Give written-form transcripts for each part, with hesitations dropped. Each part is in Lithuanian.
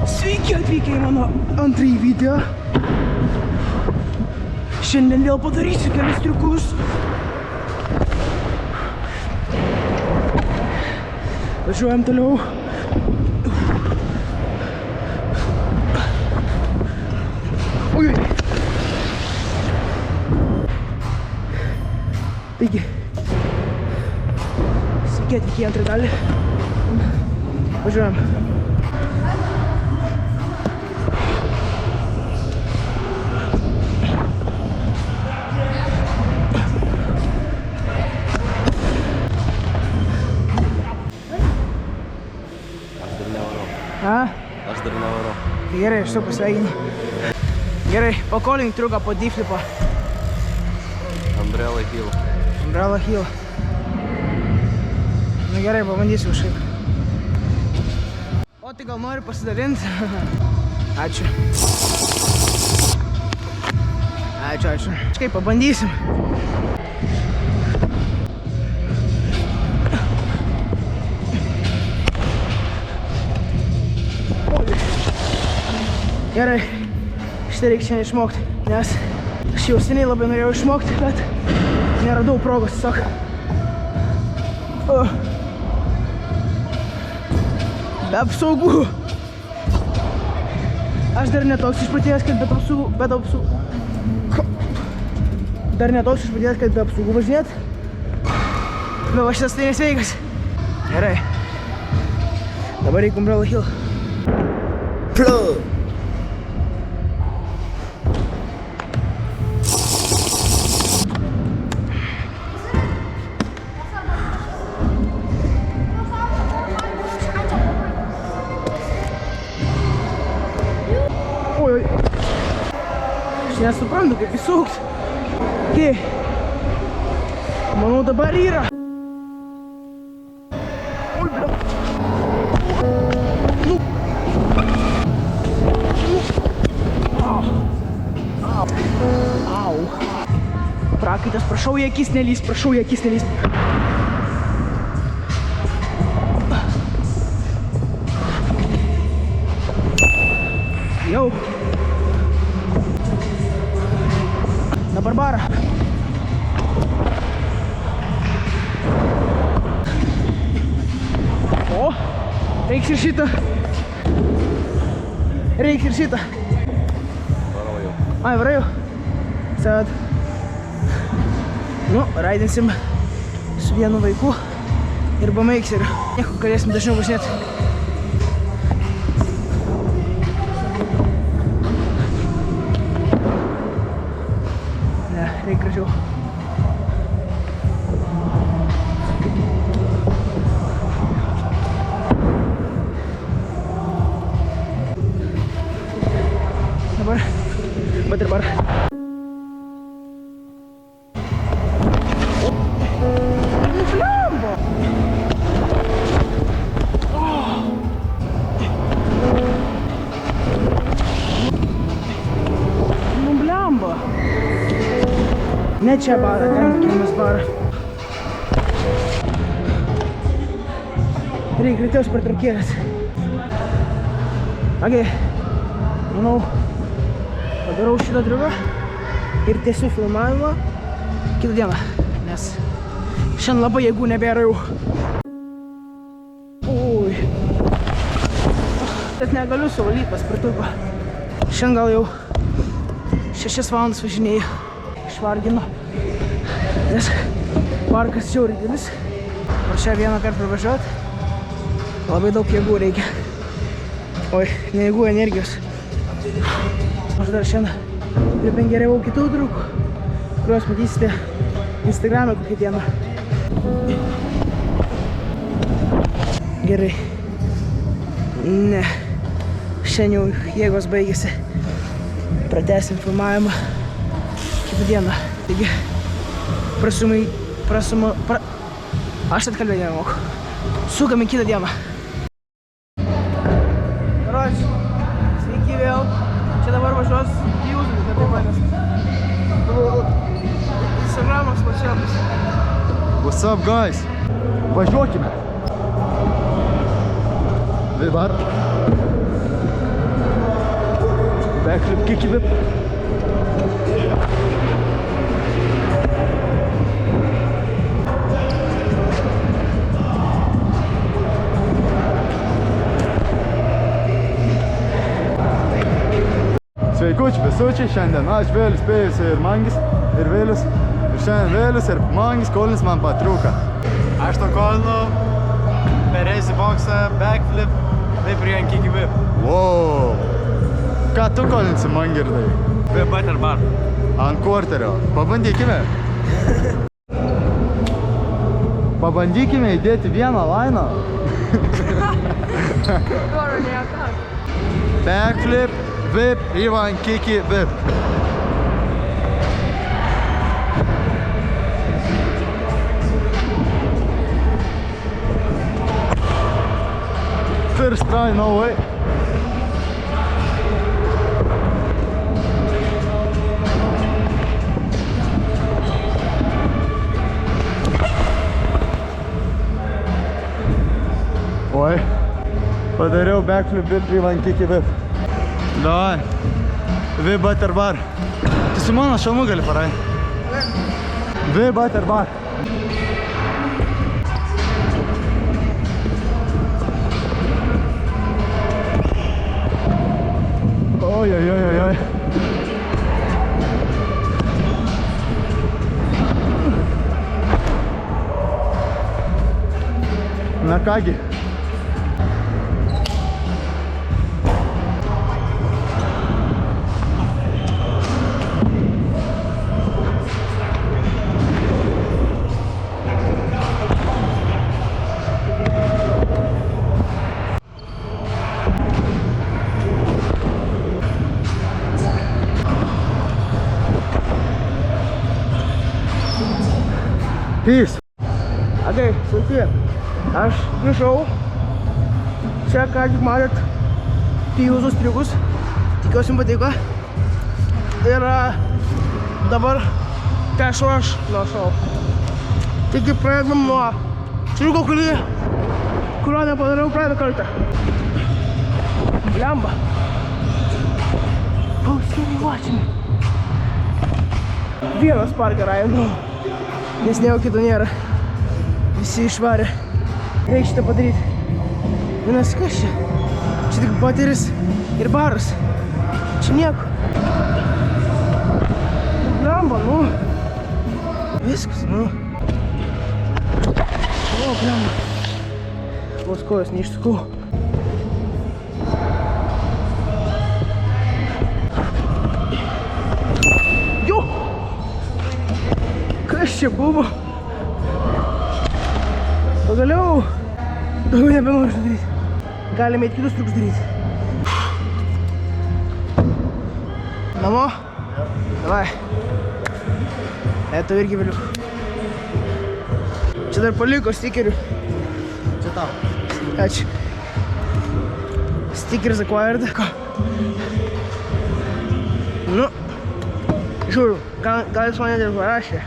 Sveiki atvykę į mano antrąjį video. Šiandien vėl padarysiu kelius triukus. Važiuojam toliau. Ui. Taigi, sveiki atvykę į antrą dalį. Važiuojam. Aš dar nevarau. Gerai, aš tu pasveikini. Gerai, pakolink triuką po D-flipą. Umbrella Hill. Umbrella Hill. Na gerai, pabandysiu kažkaip. O tai gal nori pasidalinti? Ačiū. Ačiū. Kažkaip pabandysim. Gerai, šitą reikia šiandien išmokti, nes aš jau seniai labai norėjau išmokti, bet neradau progos tiesiog. Be apsaugų. Aš dar netoks išpratėjęs, kad be apsaugų. Dar netoks išpratėjęs, kad be apsaugų važinėt. Bet va šitas tai nesveikas. Gerai. Dabar reikia Umbrella Hill. Flow! Aš nesuprantu, kaip įsukt. Okei. Manau, dabar yra. Oi, bля. Nu. Au. Prakaitas, prašau į akis nelįst, prašau į akis nelįst. Jau. Dabar barą. O, reiks ir šitą. Reiks ir šitą. Varau jau. Ai, varai jau. Sad. Nu, raidinsim su vienu vaiku ir BMX-eriu. Nieko, galėsim dažniau važinėti. Reikia gražiau. Dabar. Bet ir bar. Blemba! Nu blemba! Ne čia barą, ten kiemės barą. Reikia greičiausiai pertraukėlės. Okei, manau, padarau šitą triuką ir tęsiu filmavimą kitą dieną, nes šiandien labai jėgų nebėra jau. Ui. Bet negaliu suvalyti paspirtuko. Šiandien gal jau 6 valandas važinėjau. Išvargino, nes parkas žiauriai didelis. Ar čia vieną kartą pravažiuoti, labai daug jėgų reikia. Oi, ne jėgų, energijos. Aš dar šiandien pripengeriavau kitų triukų, kuriuos matysite Instagram'e kokią dieną. Gerai. Ne. Šiandien jau jėgos baigėsi. Pratęsim filmavimą kitą dieną. Taigi, aš atkalbėti nemoku. Sukam į kitą dieną. Karoči, sveiki vėl. Čia dabar važiuos į Uzbekį, kad taip manęs. Instagramas plačiapas. What's up, guys? Važiuokime. Dabar. backflip, kick whip. Sveikuči, besuči, šiandien aš Vėlius Pėjus ir Mangis ir Vėlius. Ir šiandien Vėlius ir Mangis, Kolinis man patrūka. Aš to kolinu, perėsiu boksą, backflip, taip ir ant kick whip. Wow! Ką tu Kolinsi, Mangirdai? Whip butter bar. Ant kvarterio. Pabandykime. Pabandykime įdėti vieną lainą. Backflip, whip, Ivan, kiki, whip. First try, no way. Oi, padariau backflip, whip, Ivan, kiki, whip. Davai, whip, butter bar. Tu su mano šalmu gali parai. Whip, butter bar. Oi, oi, oi, oi, oi. Na kągi. Peace. Okay, sveiki. Aš grįžau. Čia ką tik matėt Pijūzus triukus. Tikiuosi jums patiko. Ir dabar tęsiu aš nuo šou. Taigi pradedam nuo triuko, kurio nepadariau praeitą kartą. Blemba. Pausimuočime. Vienas parką rainu. Nes nieko kito nėra. Visi išvarė. Reikia šitą padaryti. Vienas kas čia? Čia tik bateris ir baras. Čia nieko. Blemba, nu. Viskas, nu. O, blemba. Vos kojas neišsukau. Jo! Kas čia buvo? Pagaliau daugiau nebenoriu daryti. Galime eiti kitus triukus daryti. Namo? Davai. Eto irgi vėliau. Čia dar paliko stikerių. Čia tau. Ačiū. Stickeris acquired. Ką? Nu, žiūriu, gal jis mane ir parašė.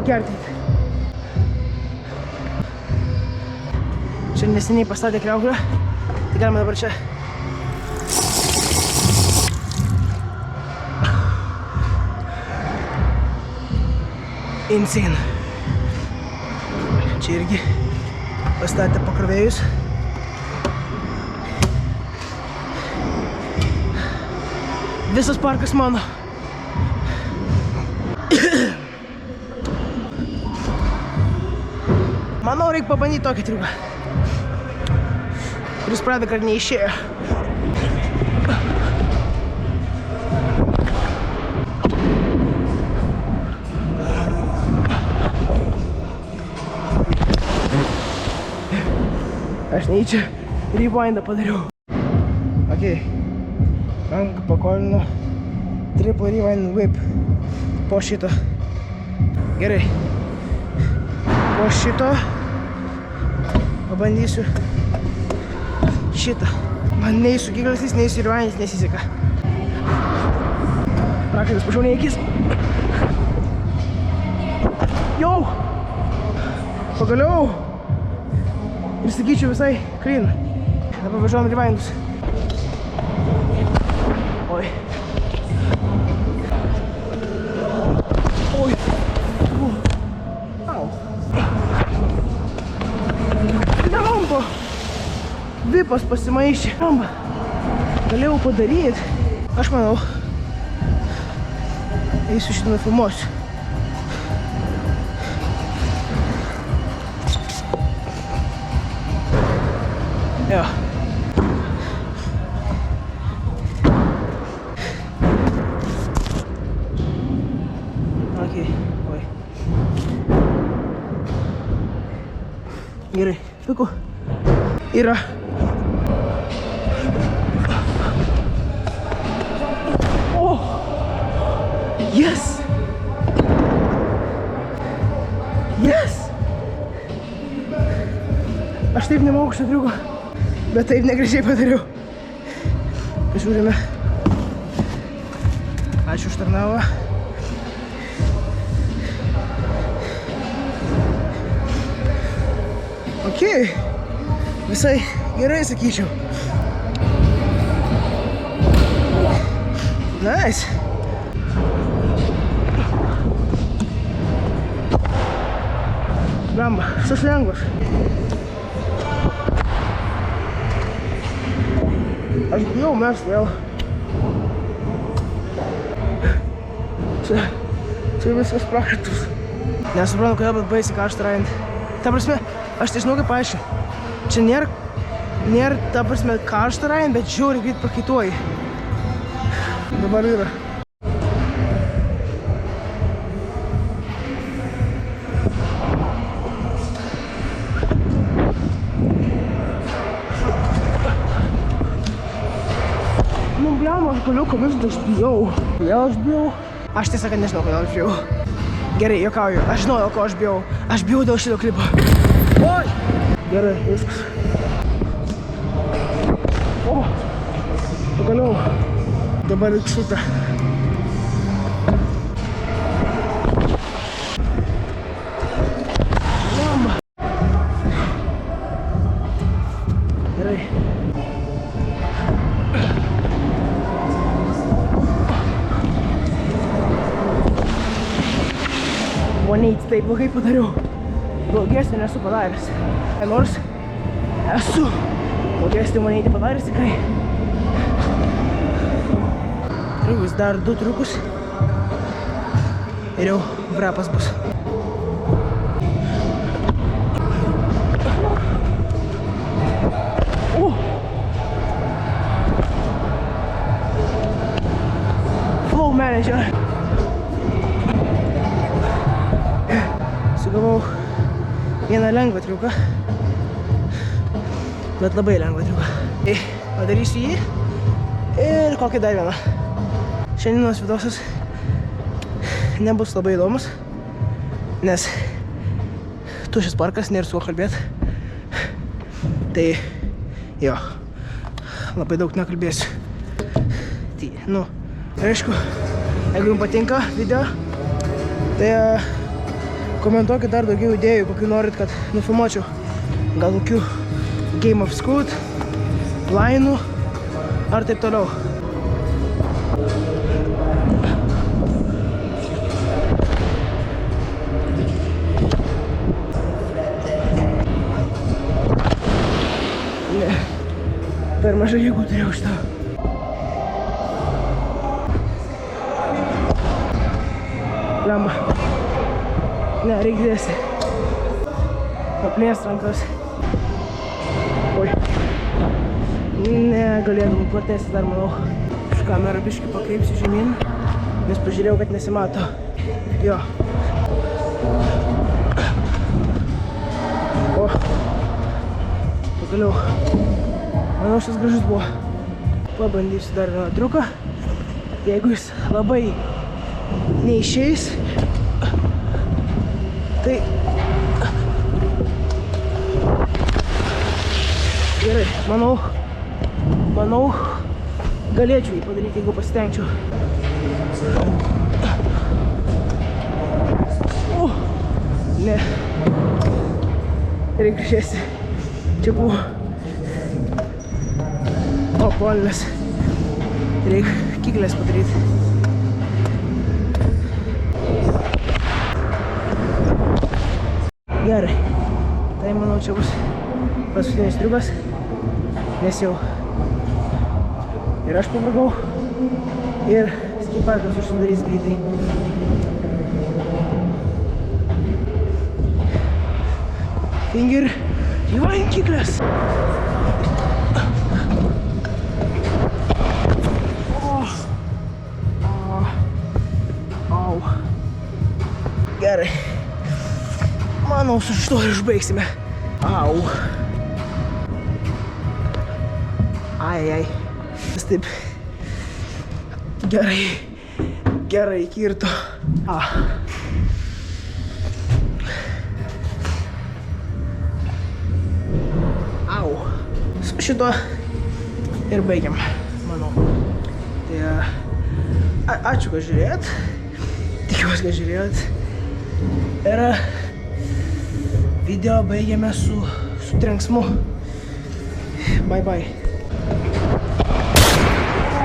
Gerti. Čia neseniai pastatė kriauklę, tai galime dabar čia. Insane. Čia irgi pastatė pakrovėjus. Visas parkas mano. Manau, reikia pabandyti tokį triuką, kuris pradeda, kad neišėjo. Aš neįčia rewindą padariau. Ok, ranką pakolinu triple rewind whip po šito. Gerai. Po šito pabandysiu šitą. Man nei su Gigalsais, nei su Irvanis nesiseka. Prakaitas pašaunė į akis. Jau! Pagaliau! Ir sakyčiau visai clean. Dabar važiuojam Irvainus. Oi. Oi. Au. Lemba. Vipas pasimaišė. Lemba. Galėjau padaryti. Aš manau, eisiu šitą nufilmuosiu. Jo. Oi. Gerai, puiku. Yra. O! Yes! Yes! Aš taip nemoku šitą triuką, bet taip negražiai padariau. Pažiūrime. Ačiū už tarnavą. Okei, visai gerai sakyčiau. Nice. Blemba, šis lengvas. Aš bijau mest vėl. Čia viskas prakaitus. Nesuprantu, kodėl, bet baisiai karšta rajant. Ta prasme, aš nežinau kaip paaiškinti. Čia nėra ta prasme karšta rajant, bet žiauriai greit prakaituoji. Dabar yra. Nu, blemba, aš galiu komisti, aš bijau. Kodėl aš bijau? Aš tiesą, kad nežinau, kodėl aš bijau. Gerai, juokauju. Aš žinau, dėl ko aš bijau. Aš bijau dėl šito klipo. Oi! Gerai, viskas. O! Pagaliau. Dabar šitą. Blemba. Gerai. O neįti taip blogai padariau. Blogesnį nesu padaręs. Nors esu blogesnį neįti padaręs tikrai. Triukus, dar 2 triukus. Ir jau vrepas bus. Flow manager. Sugavau vieną lengvą triuką, bet labai lengvą triuką. Tai padarysiu jį ir kokį dar vieną. Šiandienos vidosas nebus labai įdomus, nes tuščias parkas, nėra su kuo kalbėti. Tai jo, labai daug nekalbėsiu. Tai, nu, aišku, jeigu jums patinka video, tai komentuokit dar daugiau idėjų, kokių norit, kad nufilmuočiau. Gal kokių Game of Scoot, lainų ar taip toliau. Ne, per mažai jėgų turėjau šitą. Blemba. Ne, reikia dėsti. Paplėst rankas. Oi. Ne, galėdavau platėsti dar, manau. Iš kamerą biškį pakreipsiu žemyn, nes pažiūrėjau, kad nesimato. Jo. O. Pagaliau. Manau, šis gražus buvo. Pabandysiu dar vieną triuką. Jeigu jis labai neišeis, Tai gerai, manau, galėčiau jį padaryti, jeigu pasitengčiau. Ne. Reikia išėsti. Čia buvo apvalines. Reikia kyklės padaryti. Gerai. Tai manau, čia bus paskutinis triukas. Nes jau ir aš pavargau. Ir skiparkas užsidarys greitai. Finger į vankiklės. Au. Gerai. Manau, su šito ir užbaigsime. Au. Ai. Vis taip gerai kirto. Au. Su šito ir baigiam, manau. Tai ačiū, kad žiūrėjot. Tikiuosi, kad žiūrėjot. Ir video baigiame su trenksmu. Bye bye.